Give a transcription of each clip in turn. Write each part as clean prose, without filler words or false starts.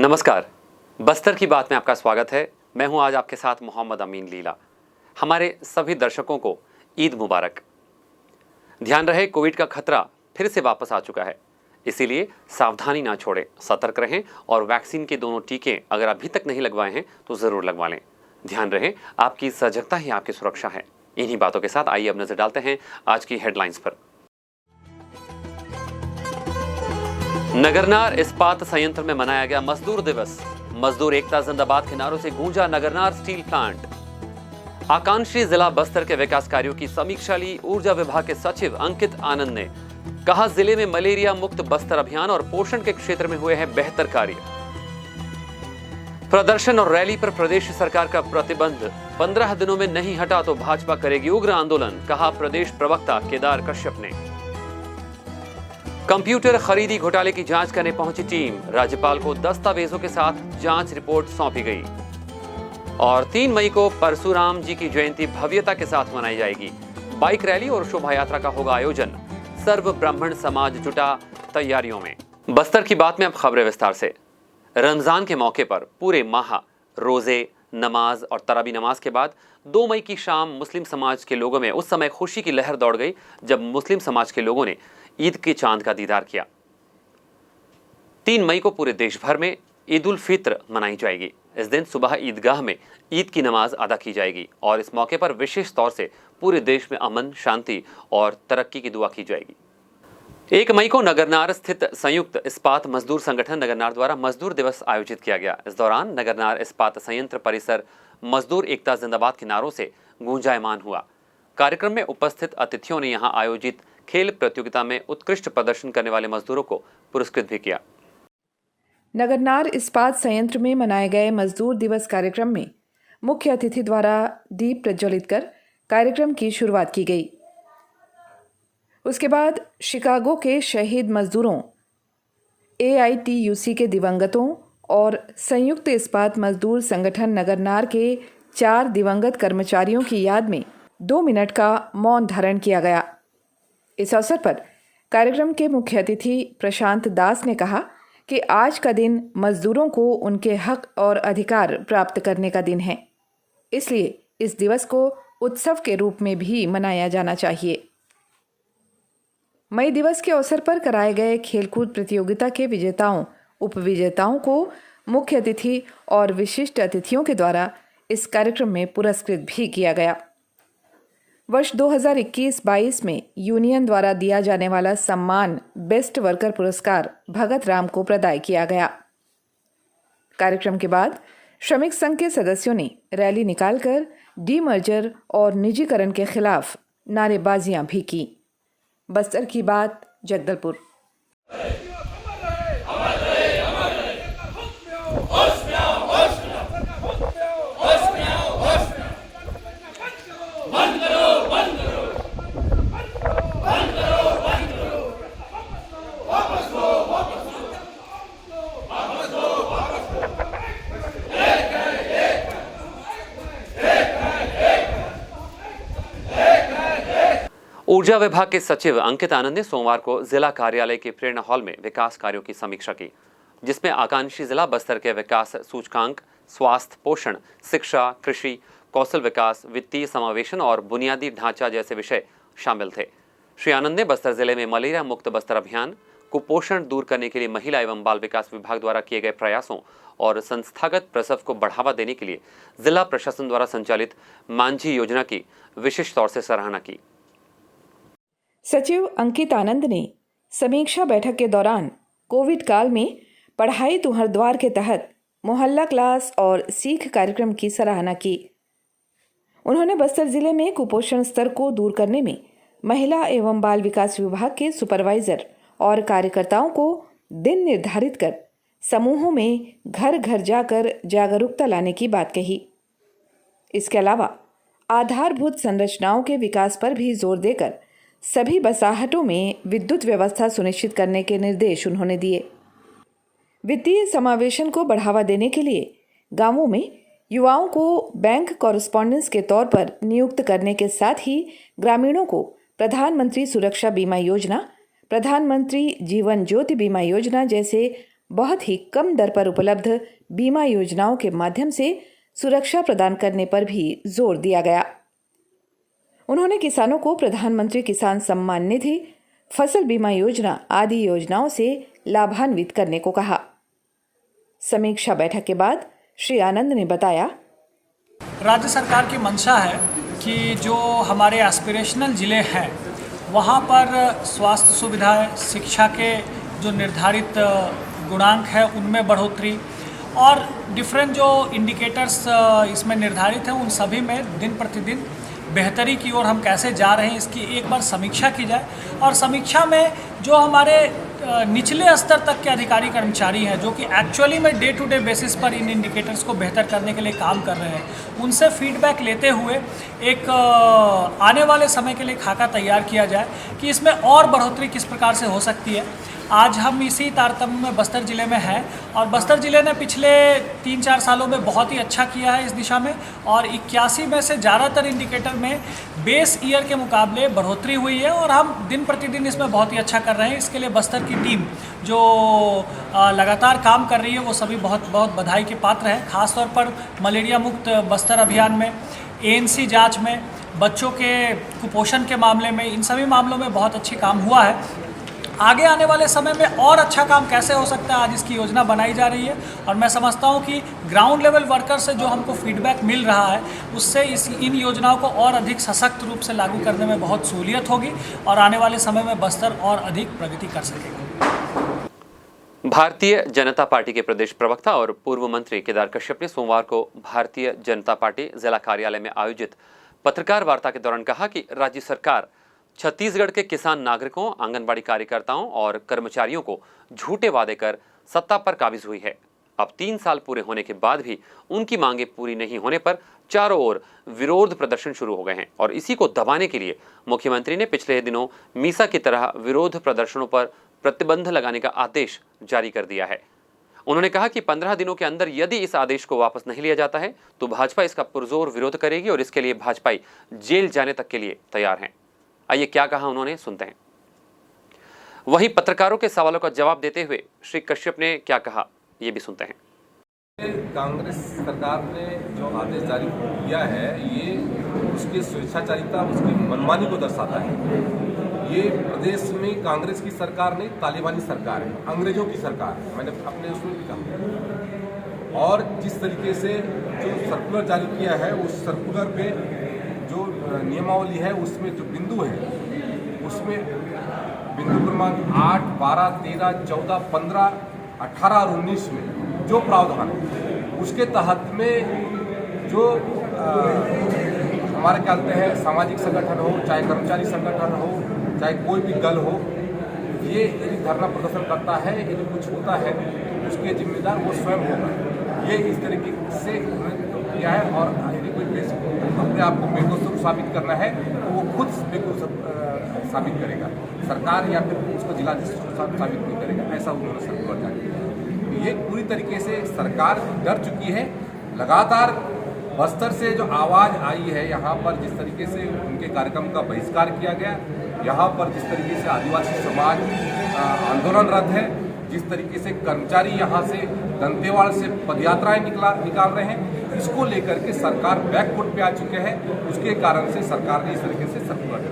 नमस्कार, बस्तर की बात में आपका स्वागत है। मैं हूं आज आपके साथ मोहम्मद अमीन लीला। हमारे सभी दर्शकों को ईद मुबारक। ध्यान रहे, कोविड का खतरा फिर से वापस आ चुका है, इसीलिए सावधानी ना छोड़ें, सतर्क रहें और वैक्सीन के दोनों टीके अगर अभी तक नहीं लगवाए हैं तो ज़रूर लगवा लें। ध्यान रहे, आपकी सजगता ही आपकी सुरक्षा है। इन्हीं बातों के साथ आइए अब नजर डालते हैं आज की हेडलाइंस पर। नगरनार इस्पात संयंत्र में मनाया गया मजदूर दिवस। मजदूर एकता जिंदाबाद के नारों से गूंजा नगरनार स्टील प्लांट। आकांक्षी जिला बस्तर के विकास कार्यों की समीक्षा ली ऊर्जा विभाग के सचिव अंकित आनंद ने। कहा, जिले में मलेरिया मुक्त बस्तर अभियान और पोषण के क्षेत्र में हुए हैं बेहतर कार्य। प्रदर्शन और रैली पर प्रदेश सरकार का प्रतिबंध 15 दिनों में नहीं हटा तो भाजपा करेगी उग्र आंदोलन, कहा प्रदेश प्रवक्ता केदार कश्यप ने। कंप्यूटर खरीदी घोटाले की जांच करने पहुंची टीम। राज्यपाल को दस्तावेजों के साथ जांच रिपोर्ट सौंपी गई। और 3 मई को परशुराम जी की जयंती भव्यता के साथ मनाई जाएगी। बाइक रैली और शोभा यात्रा का होगा आयोजन। सर्व ब्राह्मण समाज जुटा तैयारियों में। बस्तर की बात में अब खबरें विस्तार से। रमजान के मौके पर पूरे माह रोजे, नमाज और तरावी नमाज के बाद 2 मई की शाम मुस्लिम समाज के लोगों में उस समय खुशी की लहर दौड़ गई जब मुस्लिम समाज के लोगों ने ईद के चांद का दीदार किया। 3 मई को पूरे देश भर में ईद उल फित्र मनाई जाएगी। इस दिन सुबह ईदगाह में ईद की नमाज अदा की जाएगी और इस मौके पर विशेष तौर से पूरे देश में अमन, शांति और तरक्की की दुआ की जाएगी। 1 मई को नगरनार स्थित संयुक्त इस्पात मजदूर संगठन नगरनार द्वारा मजदूर दिवस आयोजित किया गया। इस दौरान नगरनार इस्पात संयंत्र परिसर मजदूर एकता जिंदाबाद के नारों से गूंजायमान हुआ। कार्यक्रम में उपस्थित अतिथियों ने यहां आयोजित खेल प्रतियोगिता में उत्कृष्ट प्रदर्शन करने वाले मजदूरों को पुरस्कृत भी किया। नगरनार इस्पात संयंत्र में मनाए गए मजदूर दिवस कार्यक्रम में मुख्य अतिथि द्वारा दीप प्रज्वलित कर कार्यक्रम की शुरुआत की गई। उसके बाद शिकागो के शहीद मजदूरों, AITUC के दिवंगतों और संयुक्त इस्पात मजदूर संगठन नगरनार के 4 दिवंगत कर्मचारियों की याद में 2 मिनट का मौन धारण किया गया। इस अवसर पर कार्यक्रम के मुख्य अतिथि प्रशांत दास ने कहा कि आज का दिन मजदूरों को उनके हक और अधिकार प्राप्त करने का दिन है, इसलिए इस दिवस को उत्सव के रूप में भी मनाया जाना चाहिए। मई दिवस के अवसर पर कराए गए खेलकूद प्रतियोगिता के विजेताओं, उपविजेताओं को मुख्य अतिथि और विशिष्ट अतिथियों के द्वारा इस कार्यक्रम में पुरस्कृत भी किया गया। वर्ष 2021-22 में यूनियन द्वारा दिया जाने वाला सम्मान बेस्ट वर्कर पुरस्कार भगत राम को प्रदान किया गया। कार्यक्रम के बाद श्रमिक संघ के सदस्यों ने रैली निकालकर डीमर्जर और निजीकरण के खिलाफ नारेबाजियां भी की। बस्तर की बात, जगदलपुर। ऊर्जा विभाग के सचिव अंकित आनंद ने सोमवार को जिला कार्यालय के प्रेरणा हॉल में विकास कार्यों की समीक्षा की, जिसमें आकांक्षी जिला बस्तर के विकास सूचकांक, स्वास्थ्य, पोषण, शिक्षा, कृषि, कौशल विकास, वित्तीय समावेशन और बुनियादी ढांचा जैसे विषय शामिल थे। श्री आनंद ने बस्तर जिले में मलेरिया मुक्त बस्तर अभियान, कुपोषण दूर करने के लिए महिला एवं बाल विकास विभाग द्वारा किए गए प्रयासों और संस्थागत प्रसव को बढ़ावा देने के लिए जिला प्रशासन द्वारा संचालित मांझी योजना की विशेष तौर से सराहना की। सचिव अंकित आनंद ने समीक्षा बैठक के दौरान कोविड काल में पढ़ाई तो हर द्वार के तहत मोहल्ला क्लास और सीख कार्यक्रम की सराहना की। उन्होंने बस्तर जिले में कुपोषण स्तर को दूर करने में महिला एवं बाल विकास विभाग के सुपरवाइजर और कार्यकर्ताओं को दिन निर्धारित कर समूहों में घर घर जाकर जागरूकता लाने की बात कही। इसके अलावा आधारभूत संरचनाओं के विकास पर भी जोर देकर सभी बसाहटों में विद्युत व्यवस्था सुनिश्चित करने के निर्देश उन्होंने दिए। वित्तीय समावेशन को बढ़ावा देने के लिए गांवों में युवाओं को बैंक कॉरेस्पॉन्डेंस के तौर पर नियुक्त करने के साथ ही ग्रामीणों को प्रधानमंत्री सुरक्षा बीमा योजना, प्रधानमंत्री जीवन ज्योति बीमा योजना जैसे बहुत ही कम दर पर उपलब्ध बीमा योजनाओं के माध्यम से सुरक्षा प्रदान करने पर भी जोर दिया गया। उन्होंने किसानों को प्रधानमंत्री किसान सम्मान निधि, फसल बीमा योजना आदि योजनाओं से लाभान्वित करने को कहा। समीक्षा बैठक के बाद श्री आनंद ने बताया, राज्य सरकार की मंशा है कि जो हमारे एस्पिरेशनल ज़िले हैं वहाँ पर स्वास्थ्य सुविधाएं, शिक्षा के जो निर्धारित गुणांक है उनमें बढ़ोतरी और डिफरेंट जो इंडिकेटर्स इसमें निर्धारित हैं उन सभी में दिन प्रतिदिन बेहतरी की ओर हम कैसे जा रहे हैं इसकी एक बार समीक्षा की जाए। और समीक्षा में जो हमारे निचले स्तर तक के अधिकारी कर्मचारी हैं जो कि एक्चुअली में डे टू डे बेसिस पर इन इंडिकेटर्स को बेहतर करने के लिए काम कर रहे हैं, उनसे फीडबैक लेते हुए एक आने वाले समय के लिए खाका तैयार किया जाए कि इसमें और बढ़ोतरी किस प्रकार से हो सकती है। आज हम इसी तारतम्य में बस्तर ज़िले में हैं और बस्तर ज़िले ने पिछले 3-4 सालों में बहुत ही अच्छा किया है इस दिशा में और 81 में से ज़्यादातर इंडिकेटर में बेस ईयर के मुकाबले बढ़ोतरी हुई है और हम दिन प्रतिदिन इसमें बहुत ही अच्छा कर रहे हैं। इसके लिए बस्तर की टीम जो लगातार काम कर रही है वो सभी बहुत बहुत बधाई के पात्र हैं। खासतौर पर मलेरिया मुक्त बस्तर अभियान में, ANC जाँच में, बच्चों के कुपोषण के मामले में, इन सभी मामलों में बहुत अच्छी काम हुआ है। आगे आने वाले समय में और अच्छा काम कैसे हो सकता है, आज इसकी योजना बनाई जा रही है और मैं समझता हूँ कि ग्राउंड लेवल वर्कर से जो हमको फीडबैक मिल रहा है उससे इन योजनाओं को और अधिक सशक्त रूप से लागू करने में बहुत सहूलियत होगी और आने वाले समय में बस्तर और अधिक प्रगति कर सकेगा। भारतीय जनता पार्टी के प्रदेश प्रवक्ता और पूर्व मंत्री केदार कश्यप ने सोमवार को भारतीय जनता पार्टी जिला कार्यालय में आयोजित पत्रकार वार्ता के दौरान कहा कि राज्य सरकार छत्तीसगढ़ के किसान नागरिकों, आंगनबाड़ी कार्यकर्ताओं और कर्मचारियों को झूठे वादे कर सत्ता पर काबिज हुई है। अब 3 साल पूरे होने के बाद भी उनकी मांगें पूरी नहीं होने पर चारों ओर विरोध प्रदर्शन शुरू हो गए हैं और इसी को दबाने के लिए मुख्यमंत्री ने पिछले दिनों मीसा की तरह विरोध प्रदर्शनों पर प्रतिबंध लगाने का आदेश जारी कर दिया है। उन्होंने कहा कि 15 दिनों के अंदर यदि इस आदेश को वापस नहीं लिया जाता है तो भाजपा इसका पुरजोर विरोध करेगी और इसके लिए भाजपाई जेल जाने तक के लिए तैयार हैं। आइए क्या कहा उन्होंने, सुनते हैं। वहीं पत्रकारों के सवालों का जवाब देते हुए श्री कश्यप ने क्या कहा, ये भी सुनते हैं। कांग्रेस सरकार ने जो आदेश जारी किया है ये उसकी स्वेच्छाचारिता, उसकी मनमानी को दर्शाता है। ये प्रदेश में कांग्रेस की सरकार नहीं, तालिबानी सरकार है, अंग्रेजों की सरकार है, मैंने अपने उसमें भी कहा। और जिस तरीके से जो सर्कुलर जारी किया है उस सर्कुलर पे जो नियमावली है उसमें जो बिंदु है उसमें बिंदु क्रमांक 8, 12, 13, 14, 15, 18 और 19 में जो प्रावधान है उसके तहत में जो हमारे क्या कहते हैं सामाजिक संगठन हो, चाहे कर्मचारी संगठन हो, चाहे कोई भी दल हो, ये यदि धरना प्रदर्शन करता है, यदि कुछ होता है उसके जिम्मेदार वो स्वयं होगा। ये इस तरीके से किया है और यदि कोई अपने आप को बेकसूर साबित करना है तो वो खुद बेकसूर साबित करेगा, सरकार या फिर उसको जिला साबित नहीं करेगा, ऐसा उन्होंने सर्कुलर जारी किया। ये पूरी तरीके से सरकार डर चुकी है। लगातार बस्तर से जो आवाज़ आई है, यहाँ पर जिस तरीके से उनके कार्यक्रम का बहिष्कार किया गया, यहाँ पर जिस तरीके से आदिवासी समाज आंदोलनरत है, जिस तरीके से कर्मचारी यहाँ से दंतेवाड़ा से पदयात्राएं निकाल रहे हैं, इसको लेकर के सरकार बैकफुट पे आ चुके हैं। उसके कारण से सरकार ने इस तरीके से सर्कुलर,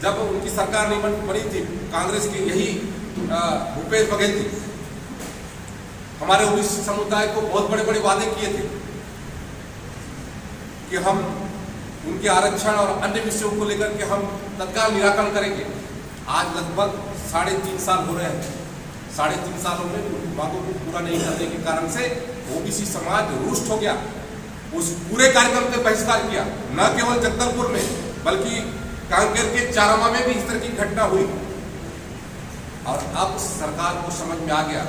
जब उनकी सरकार नहीं बनी थी कांग्रेस की, यही भूपेश बघेल थी, हमारे ओबीसी समुदाय को बहुत बड़े बड़े वादे किए थे कि हम उनके आरक्षण और अन्य विषयों को लेकर के हम तत्काल निराकरण करेंगे। आज लगभग 3.5 साल हो रहे हैं। 3.5 सालों में मांगों को पूरा नहीं करने के कारण से ओबीसी समाज रुष्ट हो गया। उस पूरे कार्यक्रम का बहिष्कार किया, न केवल जगदलपुर में बल्कि कांकेर के चारामा में भी इस तरह की घटना हुई। और अब सरकार को समझ में आ गया,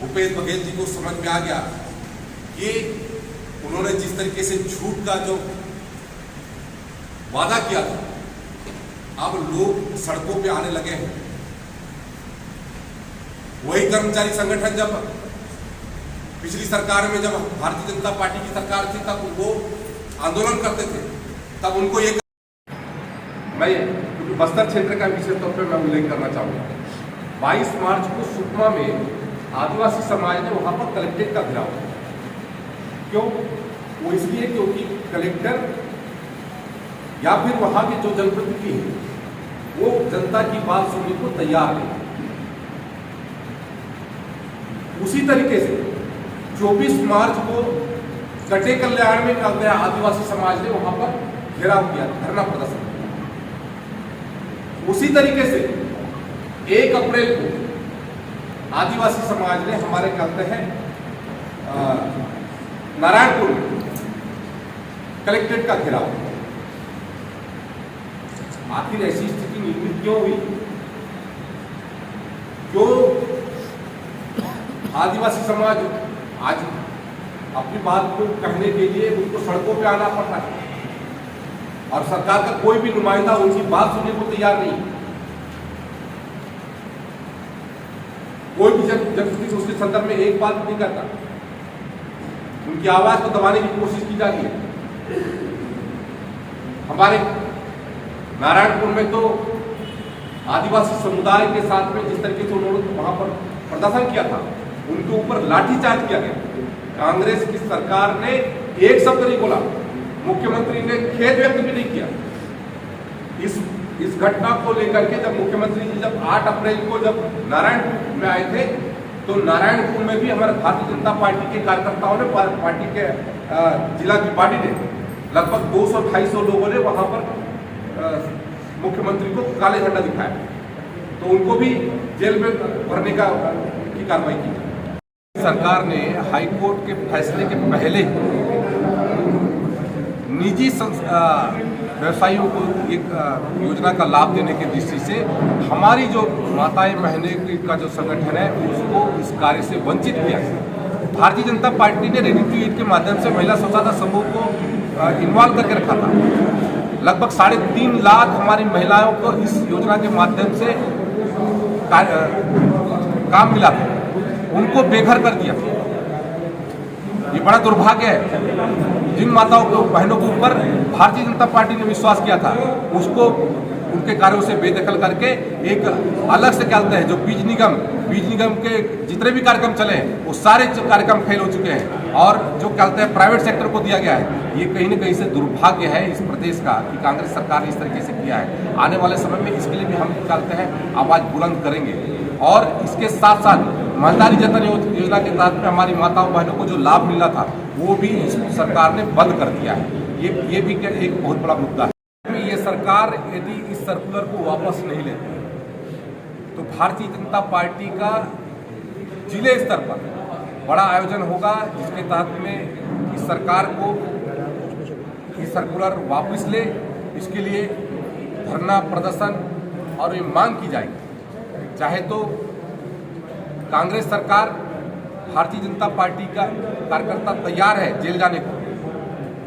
भूपेश बघेल जी को समझ में आ गया कि उन्होंने जिस तरीके से झूठ का जो वादा किया था, अब लोग सड़कों पे आने लगे हैं। वही कर्मचारी संगठन जब पिछली सरकार में, जब भारतीय जनता पार्टी की सरकार थी, तब वो आंदोलन करते थे, तब उनको ये मैं बस्तर क्षेत्र का विशेष तौर पर मैं उल्लेख करना चाहूँगा। 22 मार्च को सुकमा में आदिवासी समाज ने वहाँ पर कलेक्ट्रेट का घेराव किया। क्यों? वो इसलिए क्योंकि कलेक्टर या फिर वहाँ के जो जनप्रतिनिधि हैं वो जनता की बात सुनने को तैयार नहीं। उसी तरीके से 24 मार्च को कटे कल्याण में कल गया आदिवासी समाज ने वहाँ पर घेराव किया, धरना प्रदर्शन किया। उसी तरीके से 1 अप्रैल को आदिवासी समाज ने हमारे कहते हैं नारायणपुर में कलेक्ट्रेट का घेराव। आखिर ऐसी स्थिति निर्मित क्यों हुई? क्यों आदिवासी समाज आज अपनी बात को कहने के लिए उनको सड़कों पे आना पड़ रहा है और सरकार का कोई भी नुमाइंदा उनकी बात सुनने को तैयार नहीं है। कोई भी जब उसके संदर्भ में एक बात नहीं करता, उनकी आवाज को दबाने की कोशिश की जाती है। हमारे नारायणपुर में तो आदिवासी समुदाय के साथ में जिस तरीके से उन्होंने वहां पर प्रदर्शन किया था, उनके ऊपर लाठीचार्ज किया गया। कांग्रेस की सरकार ने एक शब्द नहीं बोला, मुख्यमंत्री ने खेद व्यक्त भी नहीं किया। इस घटना को लेकर के जब मुख्यमंत्री जी जब 8 अप्रैल को जब नारायणपुर में आए थे, तो नारायणपुर में भी हमारे भारतीय जनता पार्टी के कार्यकर्ताओं ने, पार्टी के जिला की पार्टी ने लगभग 200-250 लोगों ने वहां पर मुख्यमंत्री को काले झंडा दिखाया, तो उनको भी जेल में भरने की कार्रवाई की। सरकार ने हाईकोर्ट के फैसले के पहले निजी व्यवसायियों को एक योजना का लाभ देने की दृष्टि से हमारी जो माताएं बहनें का जो संगठन है उसको इस कार्य से वंचित किया गया। भारतीय जनता पार्टी ने रेडी टू ईट के माध्यम से महिला स्वच्छता समूह को इन्वॉल्व करके रखा था। लगभग 3.5 लाख हमारी महिलाओं को इस योजना के माध्यम से काम मिला था, उनको बेघर कर दिया। ये बड़ा दुर्भाग्य है। जिन माताओं को, बहनों के ऊपर भारतीय जनता पार्टी ने विश्वास किया था, उसको उनके कार्यों से बेदखल करके एक अलग से कहते हैं जो बीज निगम के जितने भी कार्यक्रम चले हैं वो सारे कार्यक्रम फेल हो चुके हैं और जो कहते हैं प्राइवेट सेक्टर को दिया गया है। ये कहीं न कहीं से दुर्भाग्य है इस प्रदेश का कि कांग्रेस सरकार ने इस तरीके से किया है। आने वाले समय में इसके लिए भी हम कहते हैं आवाज बुलंद करेंगे और इसके साथ साथ मानदारी जतन योजना के तहत में हमारी माताओं बहनों को जो लाभ मिला था वो भी इस सरकार ने बंद कर दिया है। ये भी एक बहुत बड़ा मुद्दा है। ये सरकार यदि इस सर्कुलर को वापस नहीं लेती तो भारतीय जनता पार्टी का जिले स्तर पर बड़ा आयोजन होगा, जिसके तहत में इस सरकार को ये सर्कुलर वापस ले, इसके लिए धरना प्रदर्शन और ये मांग की जाएगी। चाहे तो कांग्रेस सरकार, भारतीय जनता पार्टी का कार्यकर्ता तैयार है जेल जाने को,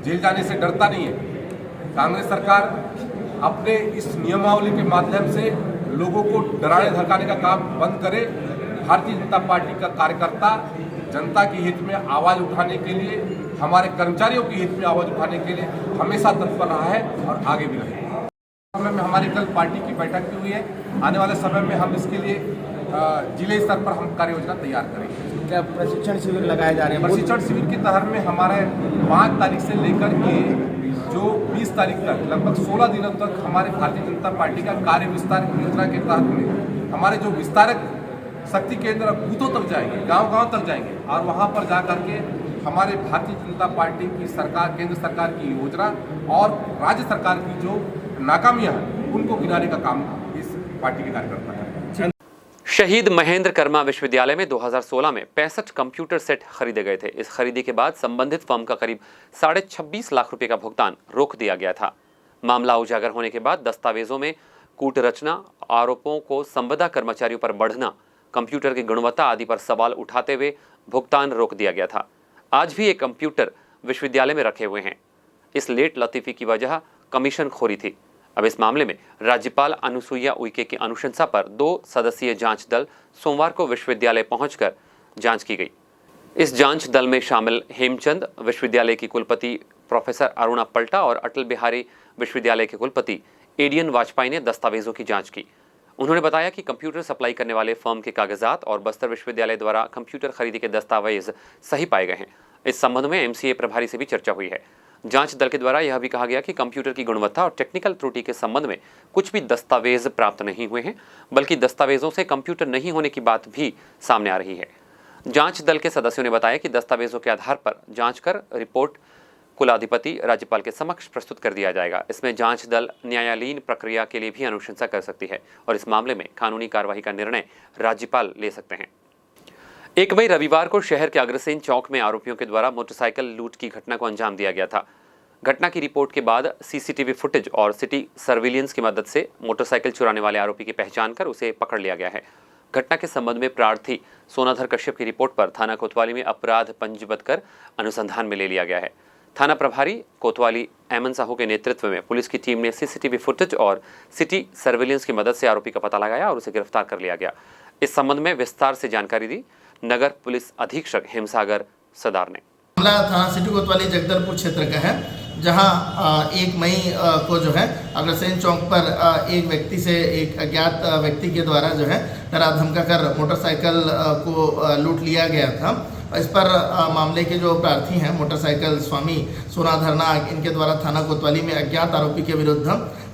जेल जाने से डरता नहीं है। कांग्रेस सरकार अपने इस नियमावली के माध्यम से लोगों को डराने धमकाने का काम बंद करे। भारतीय जनता पार्टी का कार्यकर्ता जनता के हित में आवाज उठाने के लिए, हमारे कर्मचारियों के हित में आवाज उठाने के लिए हमेशा तत्पर रहा है और आगे भी रहेगा। समय में हमारी कल पार्टी की बैठक भी हुई है। आने वाले समय में हम इसके लिए जिले स्तर पर हम कार्य योजना तैयार करेंगे। क्या प्रशिक्षण शिविर लगाए जा रहे हैं? प्रशिक्षण शिविर की तहत में हमारे 5 तारीख से लेकर के जो 20 तारीख तक लगभग 16 दिनों तक हमारे भारतीय जनता पार्टी का कार्य विस्तार योजना के तहत में हमारे जो विस्तारक शक्ति केंद्र बूथों तक जाएंगे, गांव-गांव तक जाएंगे और वहां पर जा करके हमारे भारतीय जनता पार्टी की सरकार, केंद्र सरकार की योजना और राज्य सरकार की जो नाकामियां हैं उनको गिनाने का काम इस पार्टी के कार्यकर्ता करेंगे। शहीद महेंद्र कर्मा विश्वविद्यालय में 2016 में 65 कंप्यूटर सेट खरीदे गए थे। इस खरीदी के बाद संबंधित फर्म का करीब 26.5 लाख रुपए का भुगतान रोक दिया गया था। मामला उजागर होने के बाद दस्तावेजों में कूट रचना, आरोपों को संविदा कर्मचारियों पर बढ़ना, कंप्यूटर की गुणवत्ता आदि पर सवाल उठाते हुए भुगतान रोक दिया गया था। आज भी ये कंप्यूटर विश्वविद्यालय में रखे हुए हैं। इस लेट लतीफी की वजह कमीशन खोरी थी। अब इस मामले में राज्यपाल अनुसुईया उइके की अनुशंसा पर 2 सदस्यीय जांच दल सोमवार को विश्वविद्यालय पहुंचकर जांच की गई। इस जांच दल में शामिल हेमचंद विश्वविद्यालय की कुलपति प्रोफेसर अरुणा पल्टा और अटल बिहारी विश्वविद्यालय के कुलपति एडियन वाजपेयी ने दस्तावेजों की जांच की। उन्होंने बताया कि कंप्यूटर सप्लाई करने वाले फर्म के कागजात और बस्तर विश्वविद्यालय द्वारा कंप्यूटर खरीदी के दस्तावेज सही पाए गए हैं। इस संबंध में एमसीए प्रभारी से भी चर्चा हुई है। जांच दल के द्वारा यह भी कहा गया कि कंप्यूटर की गुणवत्ता और टेक्निकल त्रुटि के संबंध में कुछ भी दस्तावेज प्राप्त नहीं हुए हैं, बल्कि दस्तावेजों से कंप्यूटर नहीं होने की बात भी सामने आ रही है। जांच दल के सदस्यों ने बताया कि दस्तावेजों के आधार पर जांच कर रिपोर्ट कुलाधिपति राज्यपाल के समक्ष प्रस्तुत कर दिया जाएगा। इसमें जांच दल न्यायालयीन प्रक्रिया के लिए भी अनुशंसा कर सकती है और इस मामले में कानूनी कार्रवाई का निर्णय राज्यपाल ले सकते हैं। 1 मई रविवार को शहर के अग्रसेन चौक में आरोपियों के द्वारा मोटरसाइकिल लूट की घटना को अंजाम दिया गया था। घटना की रिपोर्ट के बाद सीसीटीवी फुटेज और सिटी सर्विलियंस की मदद से मोटरसाइकिल चुराने वाले आरोपी की पहचान कर उसे पकड़ लिया गया है। घटना के संबंध में प्रार्थी सोनाधर कश्यप की रिपोर्ट पर थाना कोतवाली में अपराध पंजीबद्ध कर अनुसंधान में ले लिया गया है। थाना प्रभारी कोतवाली एमन साहू के नेतृत्व में पुलिस की टीम ने सीसीटीवी फुटेज और सिटी सर्विलियंस की मदद से आरोपी का पता लगाया और उसे गिरफ्तार कर लिया गया। इस संबंध में विस्तार से जानकारी दी नगर पुलिस अधीक्षक हेमसागर सदार ने। मामला थाना सिटी कोतवाली जगदलपुर क्षेत्र का है, जहां 1 मई को जो है अग्रसेन चौक पर एक व्यक्ति से एक अज्ञात व्यक्ति के द्वारा जो है डरा धमका कर मोटरसाइकिल को लूट लिया गया था। इस पर मामले के जो प्रार्थी हैं मोटरसाइकिल स्वामी सोनाधर नाग, इनके द्वारा थाना कोतवाली में अज्ञात आरोपी के विरुद्ध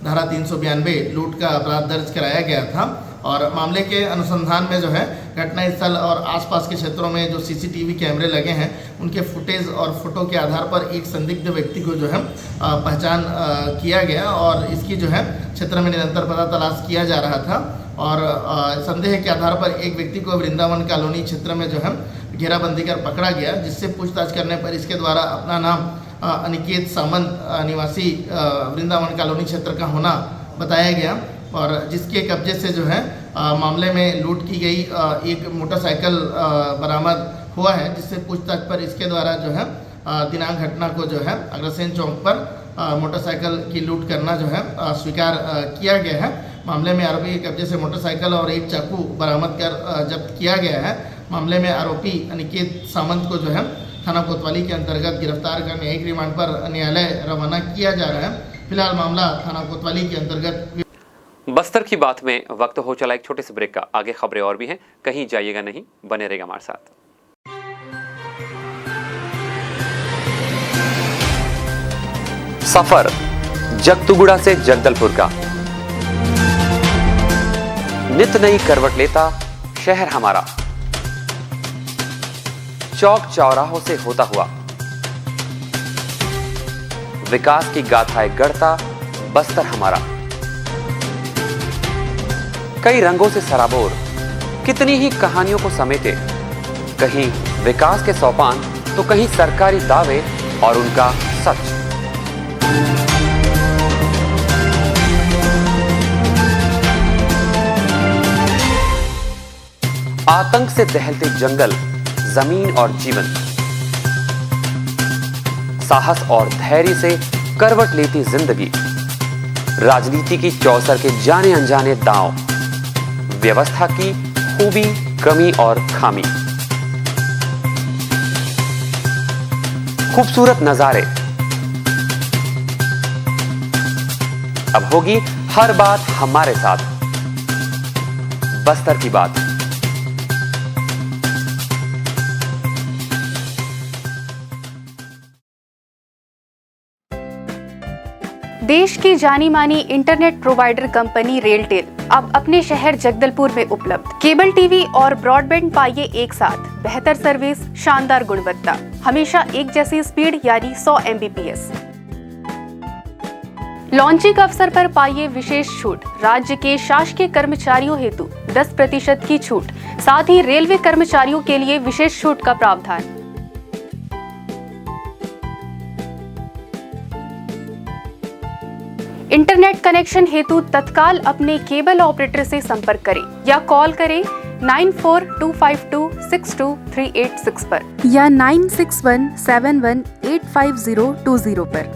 धारा 392 लूट का अपराध दर्ज कराया गया था और मामले के अनुसंधान में जो है घटनास्थल और आसपास के क्षेत्रों में जो सीसीटीवी कैमरे लगे हैं उनके फुटेज और फोटो के आधार पर एक संदिग्ध व्यक्ति को जो है पहचान किया गया और इसकी जो है क्षेत्र में निरंतर पता तलाश किया जा रहा था और संदेह के आधार पर एक व्यक्ति को वृंदावन कॉलोनी क्षेत्र में जो है घेराबंदी कर पकड़ा गया, जिससे पूछताछ करने पर इसके द्वारा अपना नाम अनिकेत सामंत निवासी वृंदावन कॉलोनी क्षेत्र का होना बताया गया और जिसके कब्जे से जो है मामले में लूट की गई एक मोटरसाइकिल बरामद हुआ है, जिससे पूछताछ पर इसके द्वारा जो है दिनांक घटना को जो है अग्रसेन चौक पर मोटरसाइकिल की लूट करना जो है स्वीकार किया गया है। मामले में आरोपी के कब्जे से मोटरसाइकिल और एक चाकू बरामद कर जब्त किया गया है। मामले में आरोपी अनिकेत सामंत को जो है थाना कोतवाली के अंतर्गत गिरफ्तार कर न्यायिक रिमांड पर न्यायालय रवाना किया जा रहा है। फिलहाल मामला थाना कोतवाली के अंतर्गत। बस्तर की बात में वक्त हो चला एक छोटे से ब्रेक का। आगे खबरें और भी हैं, कहीं जाइएगा नहीं, बने रहेगा हमारे साथ। सफर जगतुगुड़ा से जगदलपुर का नित नई करवट लेता शहर हमारा, चौक चौराहों से होता हुआ विकास की गाथाएं गढ़ता बस्तर हमारा। कई रंगों से सराबोर कितनी ही कहानियों को समेटे, कहीं विकास के सोपान तो कहीं सरकारी दावे और उनका सच। आतंक से दहलते जंगल, जमीन और जीवन, साहस और धैर्य से करवट लेती जिंदगी, राजनीति की चौसर के जाने अनजाने दांव, व्यवस्था की खूबी, कमी और खामी, खूबसूरत नजारे। अब होगी हर बात हमारे साथ, बस्तर की बात। देश की जानी मानी इंटरनेट प्रोवाइडर कंपनी रेलटेल अब अपने शहर जगदलपुर में उपलब्ध। केबल टीवी और ब्रॉडबैंड पाइए एक साथ, बेहतर सर्विस, शानदार गुणवत्ता, हमेशा एक जैसी स्पीड यानी 100 Mbps। लॉन्चिंग अवसर पर पाइए विशेष छूट, राज्य के शासकीय कर्मचारियों हेतु 10% की छूट, साथ ही रेलवे कर्मचारियों के लिए विशेष छूट का प्रावधान। इंटरनेट कनेक्शन हेतु तत्काल अपने केबल ऑपरेटर से संपर्क करें या कॉल करें 9425262386 पर या 9617185020 पर।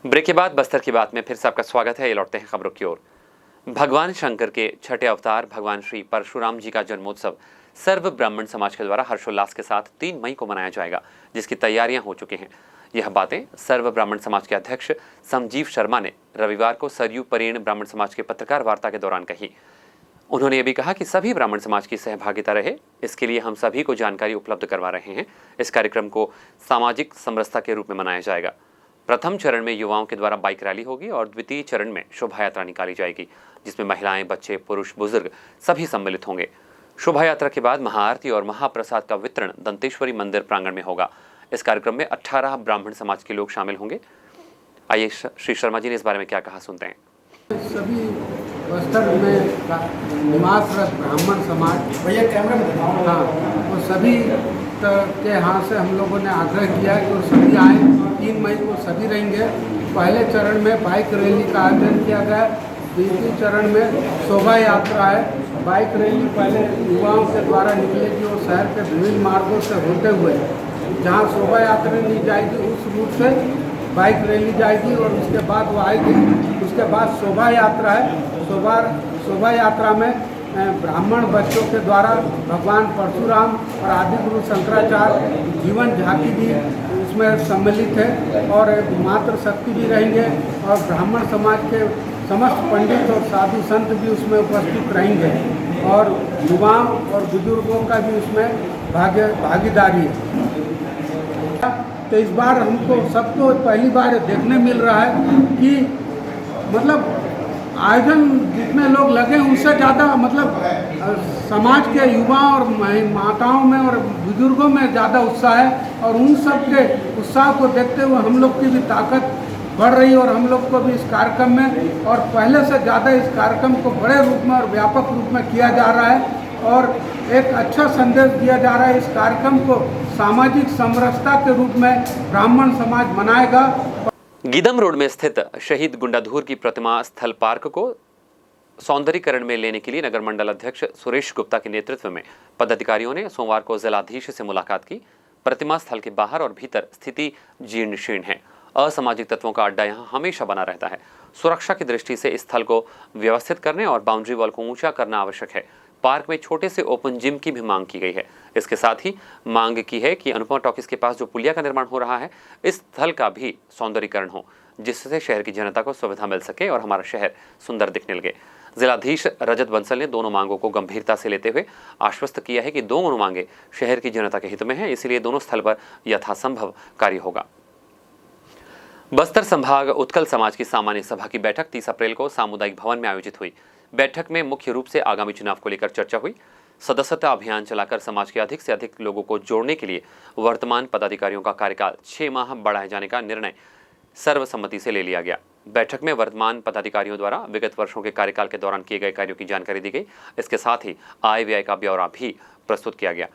ब्रेक के बाद बस्तर की बात में फिर से आपका स्वागत है। ये लौटते हैं खबरों की ओर। भगवान शंकर के छठे अवतार भगवान श्री परशुराम जी का जन्मोत्सव सर्व ब्राह्मण समाज के द्वारा हर्षोल्लास के साथ 3 मई को मनाया जाएगा, जिसकी तैयारियां हो चुकी हैं। यह बातें सर्व ब्राह्मण समाज के अध्यक्ष संजीव शर्मा ने रविवार को सरयू परेण ब्राह्मण समाज के पत्रकार वार्ता के दौरान कही। उन्होंने ये भी कहा कि सभी ब्राह्मण समाज की सहभागिता रहे, इसके लिए हम सभी को जानकारी उपलब्ध करवा रहे हैं। इस कार्यक्रम को सामाजिक समरसता के रूप में मनाया जाएगा। प्रथम चरण में युवाओं के द्वारा बाइक रैली होगी और द्वितीय चरण में शोभा यात्रा निकाली जाएगी, जिसमें महिलाएं, बच्चे, पुरुष, बुजुर्ग सभी सम्मिलित होंगे। शोभा यात्रा के बाद महाआरती और महाप्रसाद का वितरण दंतेश्वरी मंदिर प्रांगण में होगा। इस कार्यक्रम में 18 ब्राह्मण समाज के लोग शामिल होंगे। आइए श्री शर्मा जी ने इस बारे में क्या कहा, सुनते हैं। सभी बस्तर में निवासरत ब्राह्मण समाज, भैया कैमरा में दिखाओ। हाँ, वो सभी के यहाँ से हम लोगों ने आग्रह किया है कि वो सभी आए। 3 मई को सभी रहेंगे। पहले चरण में बाइक रैली का आयोजन किया गया है। द्वितीय चरण में शोभा यात्रा है। बाइक रैली पहले युवाओं के द्वारा निकलेगी और शहर के विभिन्न मार्गों से होते हुए जहाँ शोभा यात्रा नहीं जाएगी उस रूट से बाइक रैली जाएगी और उसके बाद वो आएगी। उसके बाद शोभा यात्रा है। शोभा यात्रा में ब्राह्मण बच्चों के द्वारा भगवान परशुराम और आदि गुरु शंकराचार्य जीवन झांकी भी इसमें सम्मिलित है और मातृ शक्ति भी रहेंगे और ब्राह्मण समाज के समस्त पंडित और साधु संत भी उसमें उपस्थित रहेंगे और युवाओं और बुजुर्गों का भी उसमें भागीदारी है। तो इस बार हमको सबको पहली बार देखने मिल रहा है कि मतलब आयोजन जितने लोग लगे उनसे ज़्यादा मतलब समाज के युवा और माताओं में और बुजुर्गों में ज़्यादा उत्साह है और उन सब के उत्साह को देखते हुए हम लोग की भी ताकत बढ़ रही है और हम लोग को भी इस कार्यक्रम में और पहले से ज़्यादा इस कार्यक्रम को बड़े रूप में और व्यापक रूप में किया जा रहा है और एक अच्छा संदेश दिया जा रहा है। इस कार्यक्रम को सामाजिक समरसता के रूप में ब्राह्मण समाज मनाएगा। गीदम रोड में स्थित शहीद गुंडाधुर की प्रतिमा स्थल पार्क को सौंदर्यीकरण में लेने के लिए नगर मंडल अध्यक्ष सुरेश गुप्ता के नेतृत्व में पदाधिकारियों ने सोमवार को जिलाधीश से मुलाकात की। प्रतिमा स्थल के बाहर और भीतर स्थिति जीर्ण शीर्ण है। असामाजिक तत्वों का अड्डा यहां हमेशा बना रहता है। सुरक्षा की दृष्टि से इस स्थल को व्यवस्थित करने और बाउंड्री वॉल को ऊंचा करना आवश्यक है। पार्क में छोटे से ओपन जिम की भी मांग की गई है। इसके साथ ही मांग की है कि अनुपमा टॉकीज के पास जो पुलिया का निर्माण हो रहा है, इस स्थल का भी सौंदर्यीकरण हो, जिससे शहर की जनता को सुविधा मिल सके और हमारा शहर सुंदर दिखने लगे। जिलाधीश रजत बंसल ने दोनों मांगों को गंभीरता से लेते हुए आश्वस्त किया है कि दोनों मांगे शहर की जनता के हित में है, इसलिए दोनों स्थल पर यथासंभव कार्य होगा। बस्तर संभाग उत्कल समाज की सामान्य सभा की बैठक 30 अप्रैल को सामुदायिक भवन में आयोजित हुई। बैठक में मुख्य रूप से आगामी चुनाव को लेकर चर्चा हुई। सदस्यता अभियान चलाकर समाज के अधिक से अधिक लोगों को जोड़ने के लिए वर्तमान पदाधिकारियों का कार्यकाल 6 माह बढ़ाए जाने का निर्णय सर्वसम्मति से ले लिया गया। बैठक में वर्तमान पदाधिकारियों द्वारा विगत वर्षों के कार्यकाल के दौरान किए गए कार्यों की जानकारी दी गई। इसके साथ ही आय व्यय का ब्यौरा भी प्रस्तुत किया गया।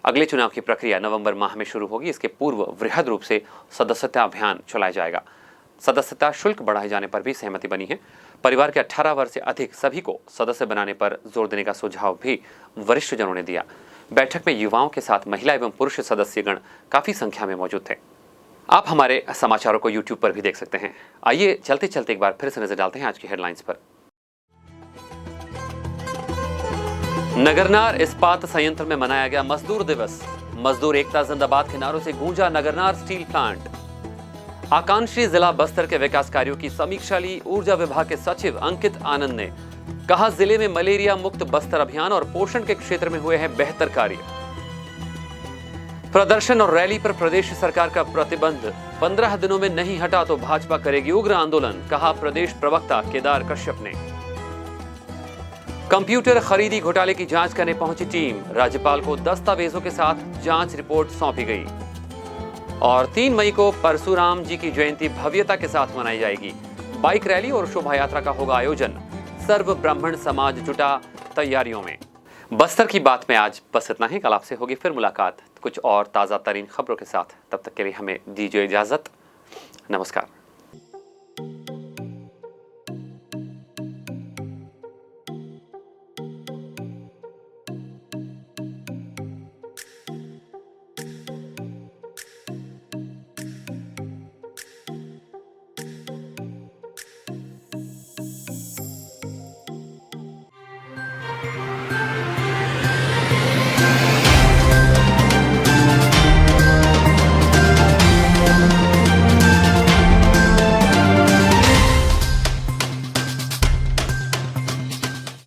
अगले चुनाव की प्रक्रिया नवंबर माह में शुरू होगी। इसके पूर्व वृहद रूप से सदस्यता अभियान चलाया जाएगा। सदस्यता शुल्क बढ़ाए जाने पर भी सहमति बनी है। परिवार के 18 वर्ष से अधिक सभी को सदस्य बनाने पर जोर देने का सुझाव भी वरिष्ठ जनों ने दिया। बैठक में युवाओं के साथ महिला एवं पुरुष सदस्यगण काफी संख्या में मौजूद थे। आप हमारे समाचारों को YouTube पर भी देख सकते हैं। आइए चलते चलते एक बार फिर से नजर डालते हैं आज की हेडलाइंस पर। नगरनार इस्पात संयंत्र में मनाया गया मजदूर दिवस। मजदूर एकता जिंदाबाद के नारों से गूंजा नगरनार स्टील प्लांट। आकांक्षी जिला बस्तर के विकास कार्यों की समीक्षा ली ऊर्जा विभाग के सचिव अंकित आनंद ने। कहा, जिले में मलेरिया मुक्त बस्तर अभियान और पोषण के क्षेत्र में हुए हैं बेहतर कार्य। प्रदर्शन और रैली पर प्रदेश सरकार का प्रतिबंध 15 दिनों में नहीं हटा तो भाजपा करेगी उग्र आंदोलन, कहा प्रदेश प्रवक्ता केदार कश्यप ने। कंप्यूटर खरीदी घोटाले की जांच करने पहुंची टीम। राज्यपाल को दस्तावेजों के साथ जांच रिपोर्ट सौंपी गई और 3 मई को परशुराम जी की जयंती भव्यता के साथ मनाई जाएगी। बाइक रैली और शोभा यात्रा का होगा आयोजन। सर्व ब्राह्मण समाज जुटा तैयारियों में। बस्तर की बात में आज बस इतना ही। कल आपसे होगी फिर मुलाकात कुछ और ताज़ा तरीन खबरों के साथ। तब तक के लिए हमें दीजिए इजाजत। नमस्कार।